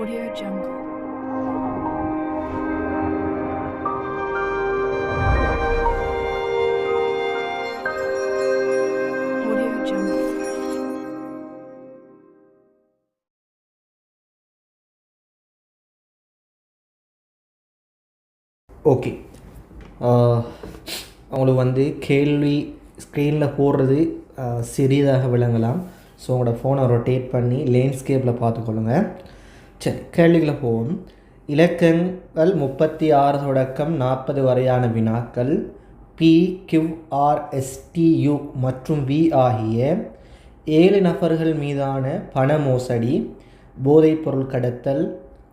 Audio Jungle. Audio Jungle. Okay, உங்களுக்கு கேள்வி ஸ்க்ரீனில் போடுறது சிறியதாக விளங்கலாம். ஸோ உங்களோட ஃபோனை ரொட்டேட் பண்ணி லேண்ட்ஸ்கேப்பில் பார்த்துக்கொள்ளுங்க. சரி, கேள்விகளை போவோம். இலக்கங்கள் 36 தொடக்கம் 40 வரையான வினாக்கள் PQRSTU மற்றும் V ஆகிய 7 நபர்கள் மீதான பண மோசடி, போதைப்பொருள் கடத்தல்,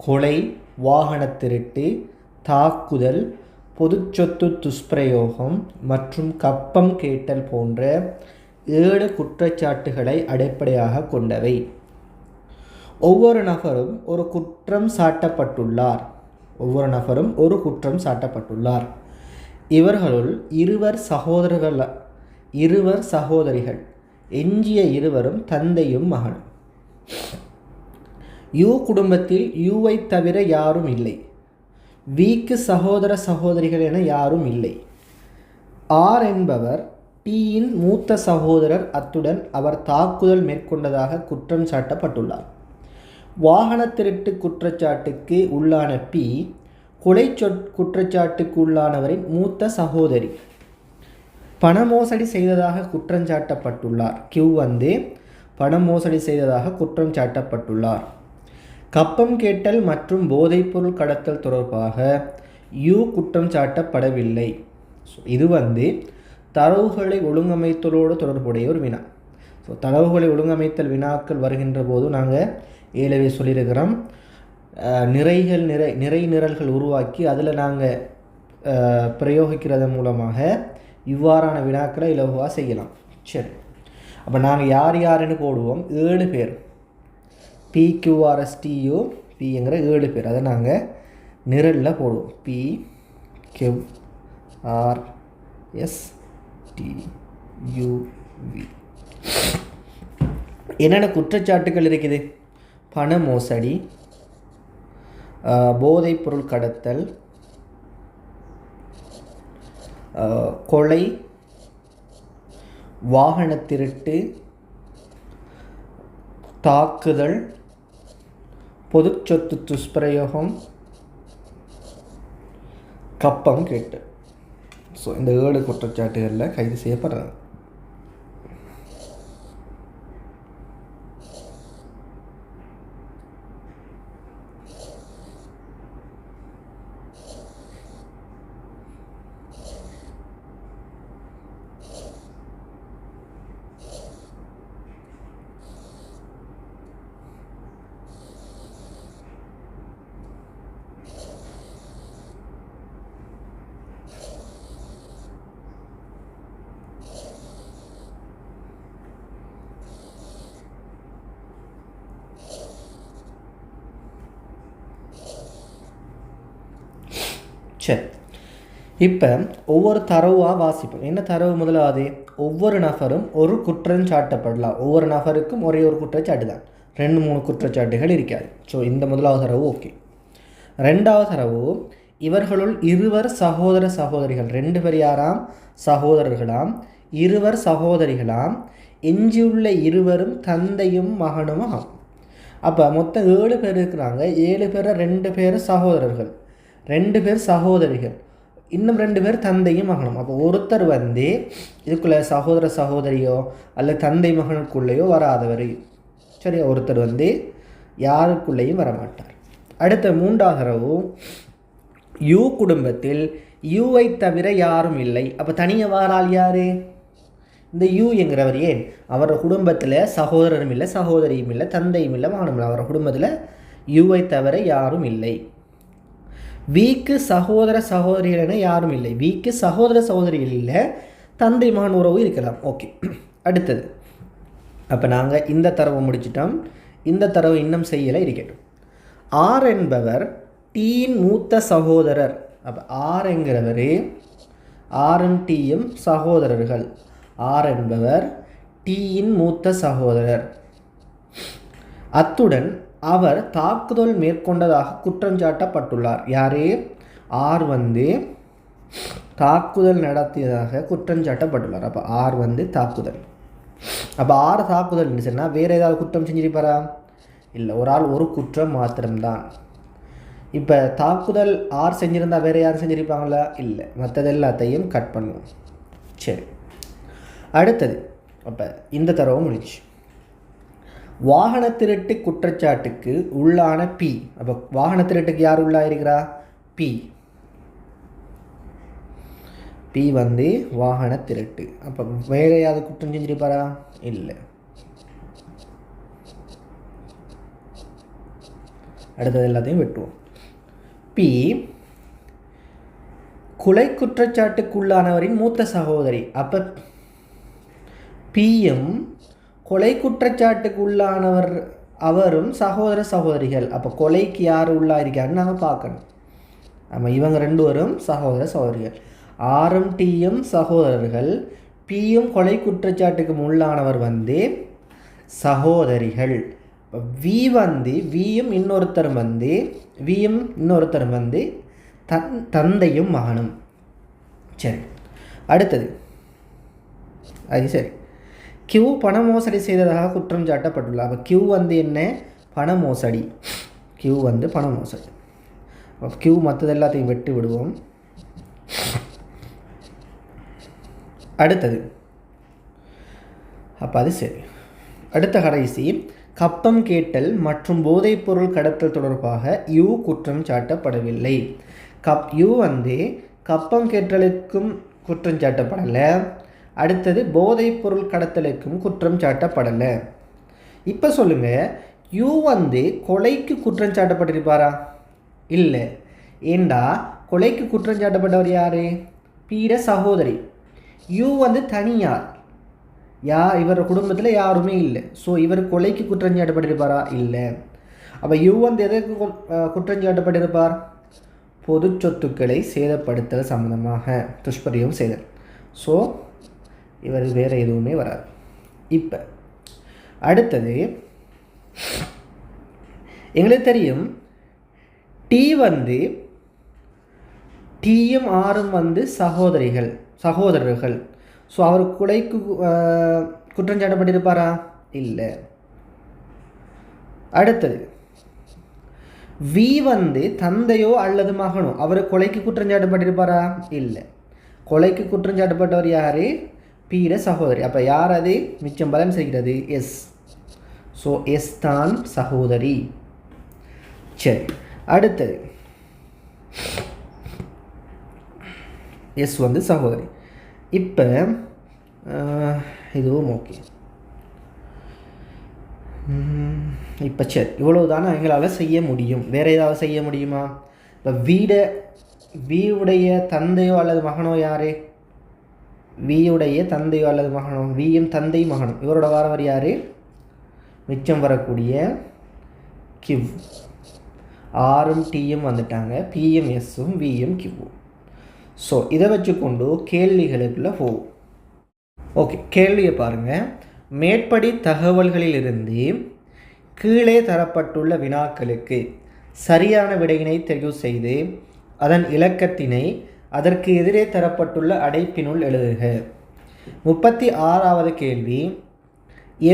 கொலை, வாகன திருட்டு, தாக்குதல், பொதுச்சொத்து துஷ்பிரயோகம் மற்றும் கப்பம் கேட்டல் போன்ற 7 குற்றச்சாட்டுகளை அடிப்படையாக கொண்டவை. ஒவ்வொரு நபரும் ஒரு குற்றம் சாட்டப்பட்டுள்ளார். இவர்களுள் இருவர் சகோதரிகள், எஞ்சிய இருவரும் தந்தையும் மகனும். யூ குடும்பத்தில் யூவை தவிர யாரும் இல்லை. விக்கு சகோதர சகோதரிகள் என யாரும் இல்லை. ஆர் என்பவர் டியின் மூத்த சகோதரர். அத்துடன் அவர் தாக்குதல் மேற்கொண்டதாக குற்றம் சாட்டப்பட்டுள்ளார். வாகன திருட்டு குற்றச்சாட்டுக்கு உள்ளான பி கொலை குற்றச்சாட்டுக்கு உள்ளானவரின் மூத்த சகோதரி. பண மோசடி செய்ததாக குற்றம் சாட்டப்பட்டுள்ளார். கியூ பண மோசடி செய்ததாக குற்றம் சாட்டப்பட்டுள்ளார். கப்பம் கேட்டல் மற்றும் போதைப்பொருள் கடத்தல் தொடர்பாக யூ குற்றம் சாட்டப்படவில்லை. இது தரவுகளை ஒழுங்கமைத்தலோடு தொடர்புடைய ஒரு வினா. ஸோ தரவுகளை ஒழுங்கமைத்தல் வினாக்கள் வருகின்ற போது நாங்கள் ஏலவே சொல்லியிருக்கிறோம், நிறை நிரல்கள் உருவாக்கி அதில் நாங்கள் பிரயோகிக்கிறதன் மூலமாக இவ்வாறான வினாக்களை இலகுவாக செய்யலாம். சரி, அப்போ நாங்கள் யாருன்னு போடுவோம். 7 பேர் PQRSTU பிங்கிற 7 பேர், அதை நாங்கள் நிரலில் போடுவோம். PQRSTUV. என்னென்ன குற்றச்சாட்டுகள் இருக்குது? பண மோசடி, போதைப்பொருள் கடத்தல், கொலை, வாகன திருட்டு, தாக்குதல், பொதுச்சொத்து துஷ்பிரயோகம், கப்பம் கேட்டு. ஸோ இந்த 7 குற்றச்சாட்டுகளில் கைது செய்யப்படுறாங்க. சரி, இப்போ ஒவ்வொரு தரவாக வாசிப்போம். என்ன தரவு? முதலாவது, ஒவ்வொரு நபரும் ஒரு குற்றம் சாட்டப்படலாம். ஒவ்வொரு நபருக்கும் ஒரே ஒரு குற்றச்சாட்டு தான், 2-3 குற்றச்சாட்டுகள் இருக்காது. ஸோ இந்த முதலாவது தரவு ஓகே. ரெண்டாவது தரவு, இவர்களுள் இருவர் சகோதர சகோதரிகள். 2 பேர் யாராம்? சகோதரர்களாம். இருவர் சகோதரிகளாம். எஞ்சியுள்ள இருவரும் தந்தையும் மகனும் ஆகும். அப்போ மொத்தம் 7 பேர் இருக்கிறாங்க. 7 பேர் 2 பேர் சகோதரர்கள், 2 பேர் சகோதரிகள், இன்னும் 2 பேர் தந்தையும் மகனும். அப்போ ஒருத்தர் இதுக்குள்ளே சகோதர சகோதரியோ அல்ல தந்தை மகனுக்குள்ளேயோ வராதவர். சரியா, ஒருத்தர் யாருக்குள்ளேயும் வரமாட்டார். அடுத்த 3வது தரவு, யூ குடும்பத்தில் யூவை தவிர யாரும் இல்லை. அப்போ தனியாக வாரால் யார்? இந்த யூ என்கிறவர். ஏன்? அவரோட குடும்பத்தில் சகோதரரும் இல்லை, சகோதரியும் இல்லை, தந்தையும் இல்லை, மகனும் இல்லை. அவரோட குடும்பத்தில் யூவை தவிர யாரும் இல்லை. விக்கு சகோதர சகோதரிகள் என யாரும் இல்லை. விக்கு சகோதர சகோதரிகள் இல்லை, தந்தை மகன் உறவு இருக்கலாம். ஓகே, அடுத்தது. அப்போ நாங்கள் இந்த தரவை முடிச்சிட்டோம். இந்த தரவு இன்னும் செய்யலை, இருக்கட்டும். ஆர் என்பவர் டீயின் மூத்த சகோதரர். அப்போ ஆர் என்கிறவர், ஆரும் டீயும் சகோதரர்கள். ஆர் என்பவர் டீயின் மூத்த சகோதரர். அத்துடன் அவர் தாக்குதல் மேற்கொண்டதாக குற்றம் சாட்டப்பட்டுள்ளார். யாரே? ஆர் வந்து தாக்குதல் நடத்தியதாக குற்றம் சாட்டப்பட்டுள்ளார். அப்போ ஆர் வந்து தாக்குதல். அப்போ ஆர் தாக்குதல் சொன்னால் வேறு ஏதாவது குற்றம் செஞ்சிருப்பாரா? இல்லை, ஒரு ஆள் ஒரு குற்றம் மாத்திரம்தான். இப்போ தாக்குதல் ஆர் செஞ்சுருந்தா வேறு யாரும் செஞ்சுருப்பாங்களா? இல்லை, மற்றது எல்லாத்தையும் கட் பண்ணுவோம். சரி, அடுத்தது. அப்போ இந்த தரவும் முடிச்சு. வாகன திருட்டு குற்றச்சாட்டுக்கு உள்ளான பி. அப்போ வாகன திருட்டுக்கு யார் உள்ளாயிருக்கிறா? பி. பி வந்து வாகன திருட்டு. அப்போ வேற யாவது குற்றம் செஞ்சிருப்பாரா? இல்லை. அடுத்தது எல்லாத்தையும் வெட்டுவோம். பி கொலை குற்றச்சாட்டுக்குள்ளானவரின் மூத்த சகோதரி. அப்போ பியும் கொலை குற்றச்சாட்டுக்கு உள்ளானவர் அவரும் சகோதர சகோதரிகள். அப்போ கொலைக்கு யார் உள்ளாயிருக்காருன்னு நாங்கள் பார்க்கணும். ஆமாம், இவங்க ரெண்டு பேரும் சகோதர சகோதரிகள். ஆரும் டியும் சகோதரர்கள், பியும் கொலை குற்றச்சாட்டுக்கு உள்ளானவர் வந்து சகோதரிகள். வி வந்து வியும் இன்னொருத்தரும் வந்து தந்தையும் மகனும். சரி, அடுத்தது. அது சரி. கியூ பண மோசடி செய்ததாக குற்றம் சாட்டப்பட்டுள்ளார். அப்போ கியூ வந்து என்ன? பண மோசடி. கியூ வந்து பண மோசடி. கியூ மற்றது எல்லாத்தையும் வெட்டி விடுவோம். அடுத்தது. அப்போ அது சரி. அடுத்த கடைசி. கப்பம் கேட்டல் மற்றும் போதைப்பொருள் கடத்தல் தொடர்பாக யூ குற்றம் சாட்டப்படவில்லை. யூ வந்து கப்பம் கேட்டலுக்கும் குற்றம் சாட்டப்படலை. அடுத்தது போதைப்பொருள் கடத்தலுக்கும் குற்றம் சாட்டப்படலை. இப்போ சொல்லுங்கள், யூ வந்து கொலைக்கு குற்றம் சாட்டப்பட்டிருப்பாரா? இல்லை. ஏண்டா கொலைக்கு குற்றம் சாட்டப்பட்டவர் யார்? பீட சகோதரி. யூ வந்து தனியார். இவர் குடும்பத்தில் யாருமே இல்லை. ஸோ இவர் கொலைக்கு குற்றம் சாட்டப்பட்டிருப்பாரா? இல்லை. அப்போ யூ வந்து எதற்கு குற்றம் சாட்டப்பட்டிருப்பார்? பொது சொத்துக்களை சேதப்படுத்தல் சம்பந்தமாக துஷ்பிரயோகம் செய்தல். ஸோ இவர் வேறு எதுவுமே வராது. இப்போ அடுத்தது எங்களுக்கு தெரியும் டி வந்து டீயும் ஆரும் வந்து சகோதரர்கள். ஸோ அவர் கொலைக்கு குற்றம் சாட்டப்பட்டிருப்பாரா? இல்லை. அடுத்தது வி வந்து தந்தையோ அல்லது மகனோ அவர் கொலைக்கு குற்றம் சாட்டப்பட்டிருப்பாரா? இல்லை. கொலைக்கு குற்றம் சாட்டப்பட்டவர் யார்? பீட சகோதரி. அப்போ யார் அது? மிச்சம் பலன் செய்கிறது எஸ். ஸோ எஸ் தான் சகோதரி. சரி, அடுத்தது. எஸ் வந்து சகோதரி. இப்போ இதுவும் ஓகே. இப்போ சரி, இவ்வளவு தானே எங்களால் செய்ய முடியும். வேறு ஏதாவது செய்ய முடியுமா? இப்போ வீயுடைய தந்தையோ அல்லது மகனோ யார்? வியுடைய தந்தையோ அல்லது மகனோ? வியும் தந்தை மகனும். இவரோட வாரவர் யார்? மிச்சம் வரக்கூடிய கிவ். ஆரும் டீயும் வந்துட்டாங்க, பியும் எஸ்ஸும் வியும் கிவ்வும். ஸோ இதை வச்சுக்கொண்டு கேள்விகளுக்குள்ளே போகும். ஓகே, கேள்வியை பாருங்கள். மேற்படி தகவல்களிலிருந்து கீழே தரப்பட்டுள்ள வினாக்களுக்கு சரியான விடையினை தெரிவு செய்து அதன் இலக்கத்தினை அதற்கு எதிரே தரப்பட்டுள்ள அடைப்பினுள் எழுதுக. 36வது கேள்வி.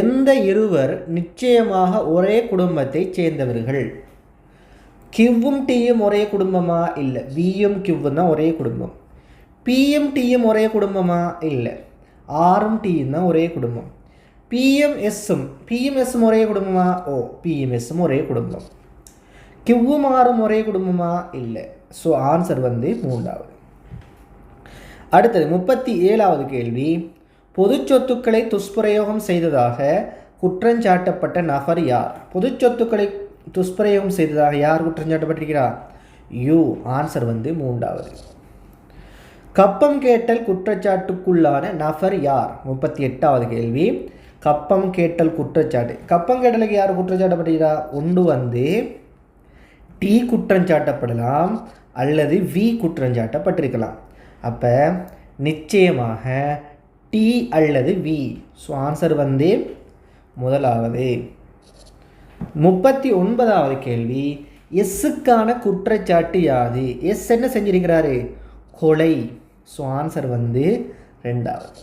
எந்த இருவர் நிச்சயமாக ஒரே குடும்பத்தைச் சேர்ந்தவர்கள்? கிவ்வும் டீயும் ஒரே குடும்பமா? இல்லை. வியும் கிவ்வும் தான் ஒரே குடும்பம். பியும் டீயும் ஒரே குடும்பமா? இல்லை. ஆரும் டீயும் தான் ஒரே குடும்பம். பியும் எஸ்ஸும் ஒரே குடும்பமா? ஓ, பியும் எஸ்ஸும் ஒரே குடும்பம். கிவ்வும் ஆரும் ஒரே குடும்பமா? இல்லை. ஸோ ஆன்சர் வந்து 3வது. அடுத்தது 37வது கேள்வி. பொது சொத்துக்களை துஷ்பிரயோகம் செய்ததாக குற்றஞ்சாட்டப்பட்ட நபர் யார்? பொது சொத்துக்களை துஷ்பிரயோகம் செய்ததாக யார் குற்றஞ்சாட்டப்பட்டிருக்கிறார்? யூ. ஆன்சர் வந்து 3வது. கப்பம் கேட்டல் குற்றச்சாட்டுக்குள்ளான நபர் யார்? 38வது கேள்வி. கப்பம் கேட்டல் குற்றச்சாட்டு. கப்பம் கேட்டலுக்கு யார் குற்றச்சாட்டப்பட்டிருக்கிறார்? ஒன்று வந்து டி குற்றஞ்சாட்டப்படலாம் அல்லது வி குற்றஞ்சாட்டப்பட்டிருக்கலாம். அப்போ நிச்சயமாக டி அல்லது வி. ஸோ ஆன்சர் வந்து முதலாவது. 39வது கேள்வி, எஸ்ஸுக்கான குற்றச்சாட்டு யாது? எஸ் என்ன செஞ்சிருக்கிறாரு? கொலை. ஸோ ஆன்சர் வந்து 2வது.